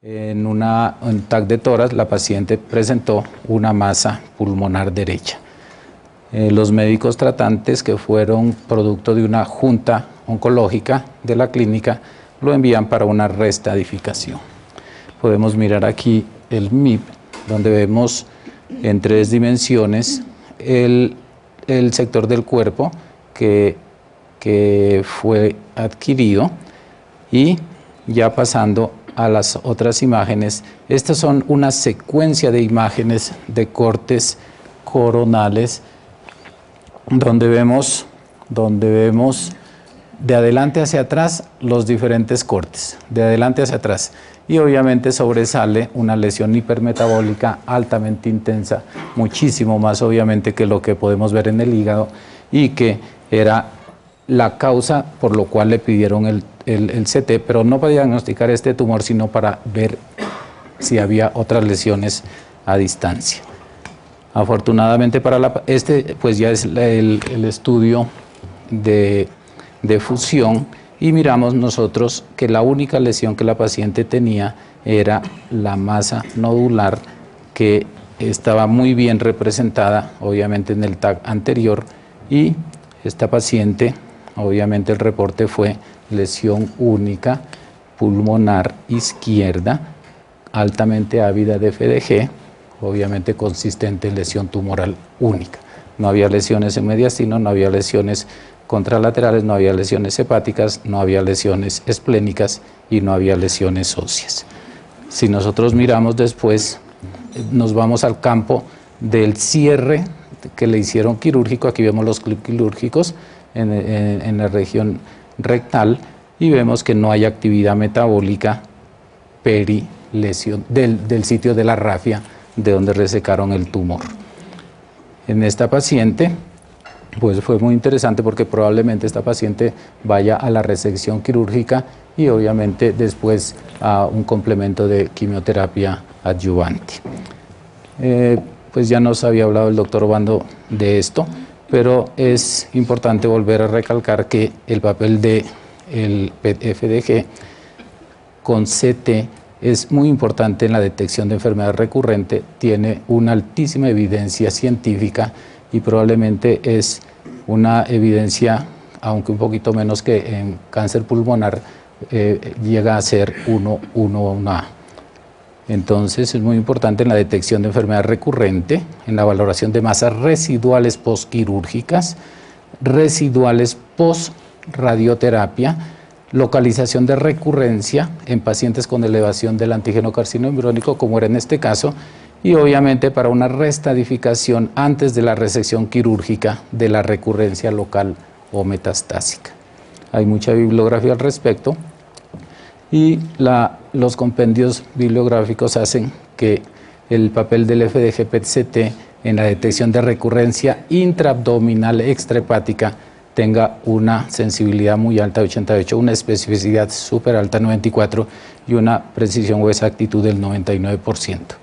En un TAC de tórax, la paciente presentó una masa pulmonar derecha. Los médicos tratantes, que fueron producto de una junta oncológica de la clínica, lo envían para una reestadificación. Podemos mirar aquí el MIP, donde vemos en 3 dimensiones el sector del cuerpo que fue adquirido. Y ya pasando a las otras imágenes, estas son una secuencia de imágenes de cortes coronales donde vemos de adelante hacia atrás los diferentes cortes, de adelante hacia atrás, y obviamente sobresale una lesión hipermetabólica altamente intensa, muchísimo más obviamente que lo que podemos ver en el hígado, y que era la causa por lo cual le pidieron el CT, pero no para diagnosticar este tumor, sino para ver si había otras lesiones a distancia. Afortunadamente para pues ya es el estudio de fusión, y miramos nosotros que la única lesión que la paciente tenía era la masa nodular, que estaba muy bien representada obviamente en el TAC anterior, y esta paciente obviamente el reporte fue lesión única pulmonar izquierda, altamente ávida de FDG, obviamente consistente en lesión tumoral única. No había lesiones en mediastino, no había lesiones contralaterales, no había lesiones hepáticas, no había lesiones esplénicas y no había lesiones óseas. Si nosotros miramos después, nos vamos al campo del cierre que le hicieron quirúrgico. Aquí vemos los clips quirúrgicos en la región rectal, y vemos que no hay actividad metabólica perilesión del sitio de la rafia de donde resecaron el tumor. En esta paciente pues fue muy interesante porque probablemente esta paciente vaya a la resección quirúrgica y obviamente después a un complemento de quimioterapia adyuvante. Pues ya nos había hablado el doctor Obando de esto, pero es importante volver a recalcar que el papel del FDG con CT es muy importante en la detección de enfermedad recurrente, tiene una altísima evidencia científica y probablemente es una evidencia, aunque un poquito menos que en cáncer pulmonar, llega a ser 1:1. Entonces es muy importante en la detección de enfermedad recurrente, en la valoración de masas residuales postquirúrgicas, residuales post-radioterapia, localización de recurrencia en pacientes con elevación del antígeno carcinoma embriónico, como era en este caso, y obviamente para una reestadificación antes de la resección quirúrgica de la recurrencia local o metastásica. Hay mucha bibliografía al respecto, y los compendios bibliográficos hacen que el papel del FDG PET-CT en la detección de recurrencia intraabdominal extrahepática tenga una sensibilidad muy alta, 88, una especificidad súper alta, 94, y una precisión o exactitud del 99%,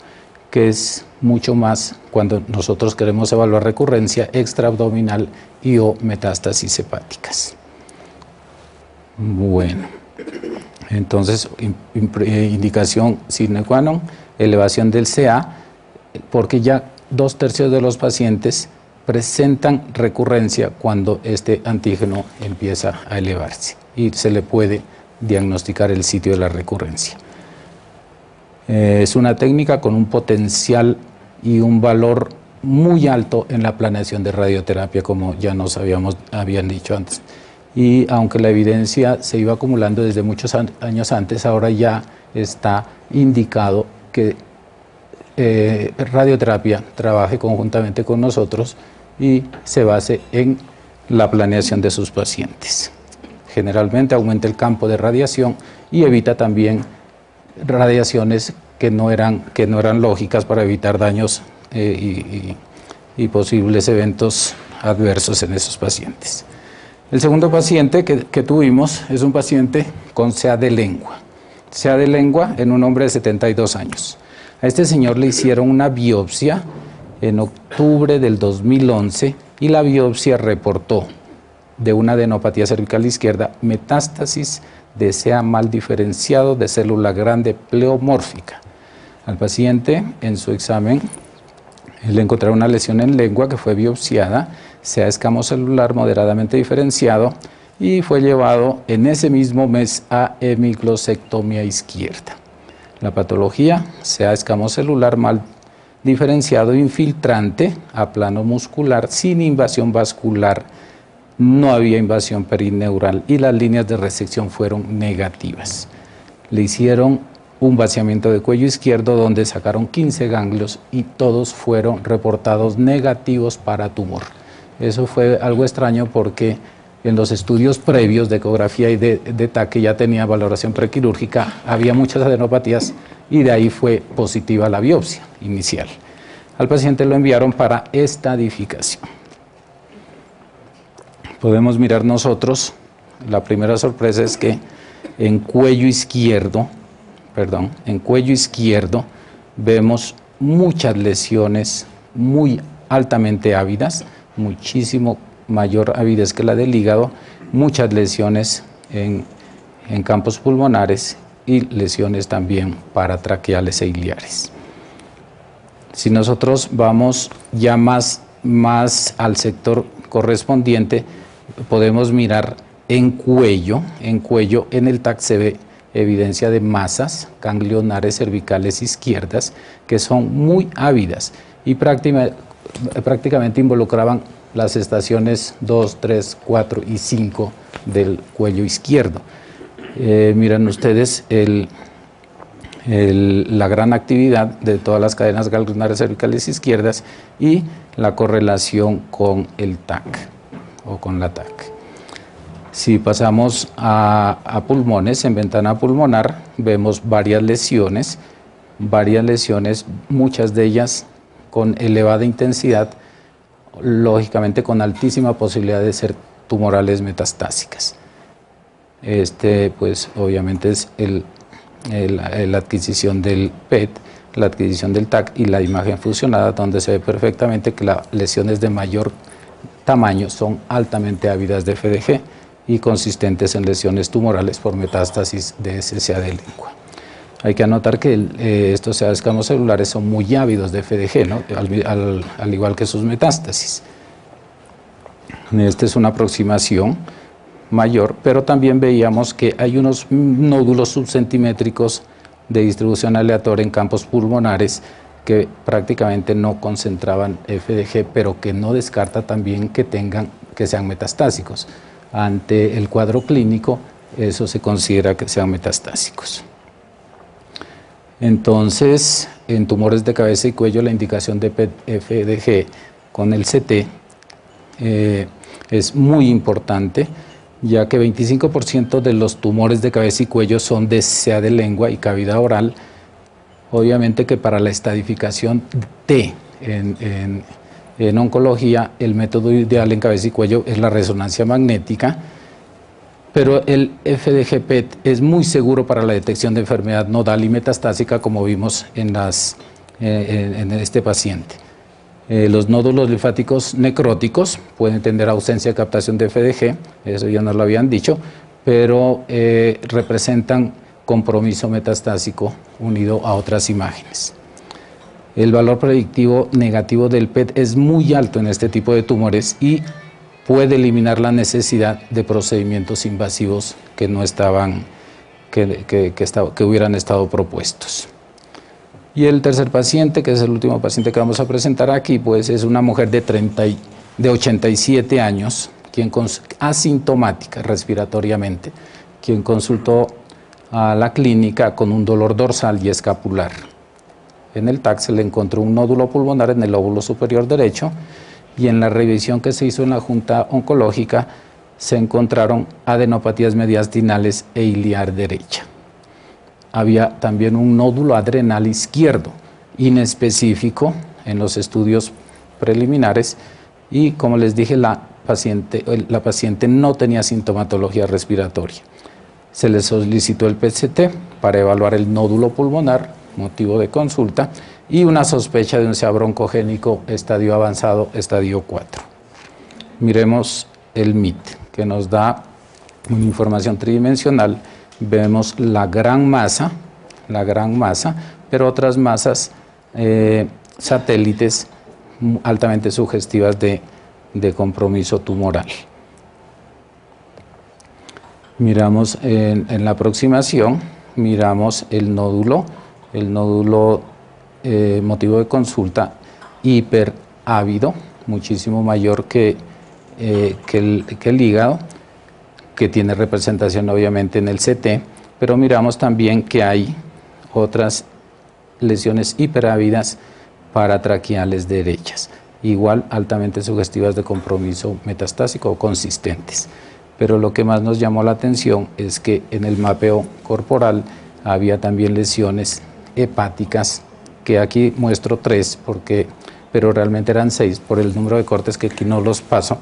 que es mucho más cuando nosotros queremos evaluar recurrencia extraabdominal y o metástasis hepáticas. Bueno, entonces indicación sine qua non, elevación del CA, porque ya 2/3 de los pacientes presentan recurrencia cuando este antígeno empieza a elevarse y se le puede diagnosticar el sitio de la recurrencia. Es una técnica con un potencial y un valor muy alto en la planeación de radioterapia, como ya nos habían dicho antes. Y aunque la evidencia se iba acumulando desde muchos años antes, ahora ya está indicado que radioterapia trabaje conjuntamente con nosotros y se base en la planeación de sus pacientes. Generalmente aumenta el campo de radiación y evita también radiaciones que no eran lógicas, para evitar daños y posibles eventos adversos en esos pacientes. El segundo paciente que tuvimos es un paciente con CA de lengua. CA de lengua en un hombre de 72 años. A este señor le hicieron una biopsia en octubre del 2011 y la biopsia reportó de una adenopatía cervical izquierda, metástasis de SEA mal diferenciado de célula grande pleomórfica. Al paciente, en su examen, le encontraron una lesión en lengua que fue biopsiada, SEA escamocelular moderadamente diferenciado, y fue llevado en ese mismo mes a hemiglosectomía izquierda. La patología, SEA escamocelular mal diferenciado infiltrante a plano muscular sin invasión vascular, no había invasión perineural y las líneas de resección fueron negativas. Le hicieron un vaciamiento de cuello izquierdo donde sacaron 15 ganglios y todos fueron reportados negativos para tumor. Eso fue algo extraño porque en los estudios previos de ecografía y de TAC, que ya tenía valoración prequirúrgica, había muchas adenopatías y de ahí fue positiva la biopsia inicial. Al paciente lo enviaron para estadificación. Podemos mirar nosotros, la primera sorpresa es que en cuello izquierdo vemos muchas lesiones muy altamente ávidas, muchísimo mayor avidez que la del hígado, muchas lesiones en campos pulmonares y lesiones también paratraqueales e iliares. Si nosotros vamos ya más al sector correspondiente, podemos mirar en cuello en el TAC se ve evidencia de masas ganglionares cervicales izquierdas que son muy ávidas y prácticamente involucraban las estaciones 2, 3, 4 y 5 del cuello izquierdo. Miran ustedes la gran actividad de todas las cadenas ganglionares cervicales izquierdas y la correlación con el TAC o con la TAC. Si pasamos a pulmones, en ventana pulmonar vemos varias lesiones, muchas de ellas con elevada intensidad, lógicamente con altísima posibilidad de ser tumorales metastásicas. Pues obviamente es la adquisición del PET, la adquisición del TAC y la imagen fusionada, donde se ve perfectamente que las lesiones de mayor tamaño son altamente ávidas de FDG y consistentes en lesiones tumorales por metástasis de SCA de lengua. Hay que anotar que estos SEA escamocelulares son muy ávidos de FDG, ¿no? al igual que sus metástasis. Esta es una aproximación mayor, pero también veíamos que hay unos nódulos subcentimétricos de distribución aleatoria en campos pulmonares que prácticamente no concentraban FDG, pero que no descarta también que sean metastásicos. Ante el cuadro clínico, eso se considera que sean metastásicos. Entonces, en tumores de cabeza y cuello, la indicación de FDG con el CT es muy importante, ya que 25% de los tumores de cabeza y cuello son de SCA de lengua y cavidad oral. Obviamente que para la estadificación en oncología, el método ideal en cabeza y cuello es la resonancia magnética, pero el FDG-PET es muy seguro para la detección de enfermedad nodal y metastásica, como vimos en este paciente. Los nódulos linfáticos necróticos pueden tener ausencia de captación de FDG, eso ya nos lo habían dicho, pero representan compromiso metastásico unido a otras imágenes. El valor predictivo negativo del PET es muy alto en este tipo de tumores y puede eliminar la necesidad de procedimientos invasivos que no estaban, que hubieran estado propuestos. Y el tercer paciente, que es el último paciente que vamos a presentar aquí, pues es una mujer de 87 años, asintomática respiratoriamente, quien consultó a la clínica con un dolor dorsal y escapular. En el TAC se le encontró un nódulo pulmonar en el lóbulo superior derecho y en la revisión que se hizo en la Junta Oncológica se encontraron adenopatías mediastinales e iliar derecha. Había también un nódulo adrenal izquierdo, inespecífico en los estudios preliminares y, como les dije, la paciente no tenía sintomatología respiratoria. Se le solicitó el PET-CT para evaluar el nódulo pulmonar, motivo de consulta, y una sospecha de un SEA broncogénico estadio avanzado, estadio 4. Miremos el MIT, que nos da una información tridimensional vemos la gran masa, pero otras masas satélites altamente sugestivas de compromiso tumoral. Miramos en la aproximación, miramos el nódulo motivo de consulta hiperávido, muchísimo mayor que el hígado, que tiene representación obviamente en el CT, pero miramos también que hay otras lesiones hiperávidas paratraqueales derechas, igual altamente sugestivas de compromiso metastásico o consistentes. Pero lo que más nos llamó la atención es que en el mapeo corporal había también lesiones hepáticas, que aquí muestro 3, pero realmente eran 6 por el número de cortes que aquí no los paso,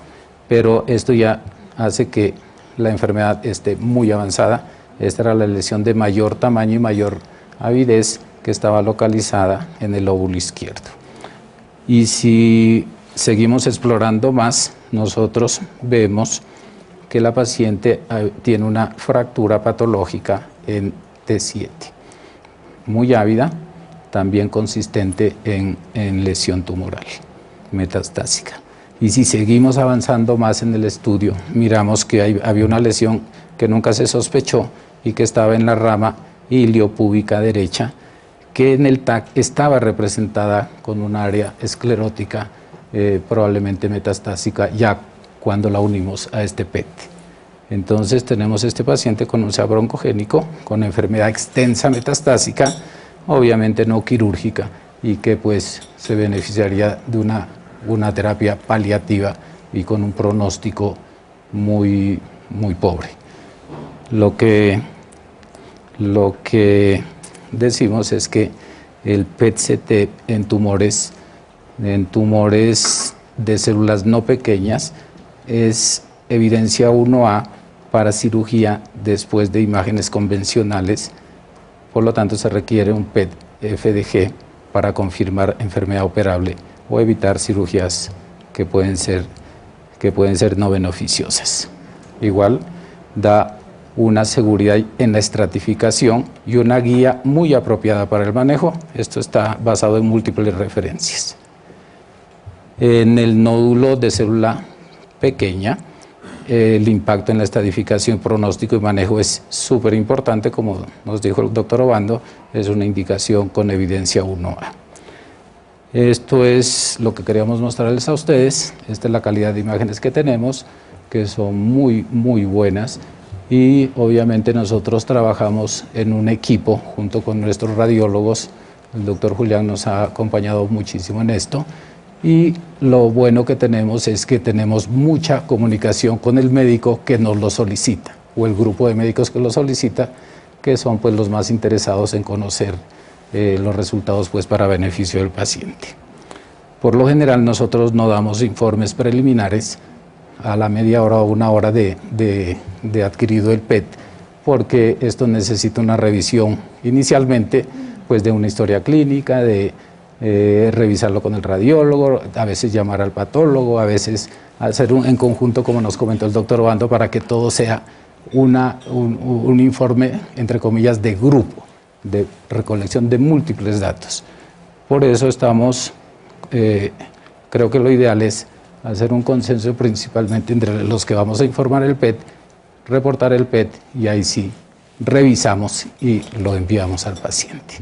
pero esto ya hace que la enfermedad esté muy avanzada. Esta era la lesión de mayor tamaño y mayor avidez, que estaba localizada en el lóbulo izquierdo. Y si seguimos explorando más, nosotros vemos que la paciente tiene una fractura patológica en T7, muy ávida, también consistente en lesión tumoral metastásica. Y si seguimos avanzando más en el estudio, miramos que había una lesión que nunca se sospechó y que estaba en la rama iliopúbica derecha, que en el TAC estaba representada con un área esclerótica, probablemente metastásica, ya cuando la unimos a este PET. Entonces tenemos este paciente con un SEA broncogénico, con enfermedad extensa metastásica, obviamente no quirúrgica, y que pues se beneficiaría de una terapia paliativa y con un pronóstico muy pobre. Lo que decimos es que el PET-CT en tumores de células no pequeñas es evidencia 1A para cirugía después de imágenes convencionales. Por lo tanto, se requiere un PET-FDG para confirmar enfermedad operable o evitar cirugías que pueden ser no beneficiosas. Igual da una seguridad en la estratificación y una guía muy apropiada para el manejo. Esto está basado en múltiples referencias. En el nódulo de célula pequeña, el impacto en la estratificación, pronóstico y manejo es súper importante, como nos dijo el doctor Obando, es una indicación con evidencia 1A. Esto es lo que queríamos mostrarles a ustedes. Esta es la calidad de imágenes que tenemos, que son muy buenas, y obviamente nosotros trabajamos en un equipo junto con nuestros radiólogos. El doctor Julián nos ha acompañado muchísimo en esto. Y lo bueno que tenemos es que tenemos mucha comunicación con el médico que nos lo solicita, o el grupo de médicos que lo solicita, que son pues los más interesados en conocer los resultados pues para beneficio del paciente. Por lo general nosotros no damos informes preliminares a la media hora o una hora de adquirido el PET, porque esto necesita una revisión inicialmente pues de una historia clínica, de revisarlo con el radiólogo, a veces llamar al patólogo, a veces hacer en conjunto, como nos comentó el doctor Obando, para que todo sea un informe, entre comillas, de grupo, de recolección de múltiples datos. Por eso estamos, creo que lo ideal es hacer un consenso principalmente entre los que vamos a informar el PET, reportar el PET, y ahí sí revisamos y lo enviamos al paciente.